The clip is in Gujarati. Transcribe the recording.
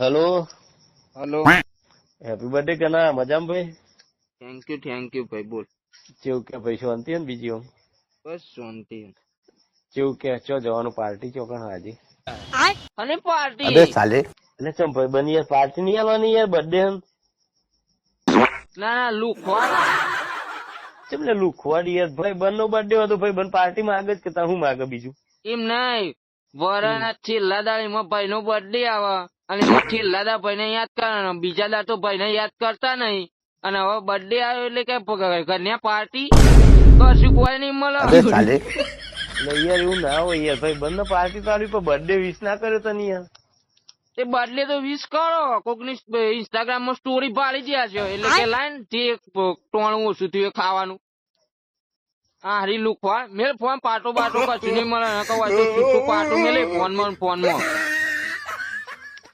Hello, hello. હેપી બર્થડે કના મજામાં ભાઈ? થેન્ક યુ ભાઈ. બોલ. કેવું કે ભાઈ શાંતિ ને બીજી આમ બસ શાંતિ. કેવું કે ચો જવાનું પાર્ટી ચોકણ હાજી? અને પાર્ટી અબે સાલે એટલે ચમ ભાઈ બની યાર પાર્ટી નહીં આલવાની યાર બર્થડે હન ના લુખવા ચમ લે લુખવાડી યાર ભાઈ બનનો બર્થડે હતો ભાઈ બન પાર્ટી માંગે જ કે તા હું માંગે બીજું એમ નહીં. વરાના છેલ્લા દાડીમાં ભાઈ નો બર્થડે આવે અને છેલ્લા દા ભાઈ ને યાદ કરવાનો, બીજા દા તો ભાઈ ને યાદ કરતા નહીં. અને હવે બર્થડે આવ્યો એટલે કે ઘરના પાર્ટી કશું કોઈ નહીં મળે. સાલે એટલે યાર એવું ના હોય યાર ભાઈ બંને પાર્ટી તો આવી પણ બર્થડે વિશ ના કર્યો તને યાર. એ બર્થડે તો વિશ કરો. કોક ની ઇન્સ્ટાગ્રામ માં સ્ટોરી પાડી દ્યા છે એટલે કે લાઈન જે ટોણું ઓછું થયું એ ખાવાનું. હારી લુખવા મેલ ફોન પાટો બાટો કશું નહીં મળે. છૂટું પાટું મેલે ફોન માં.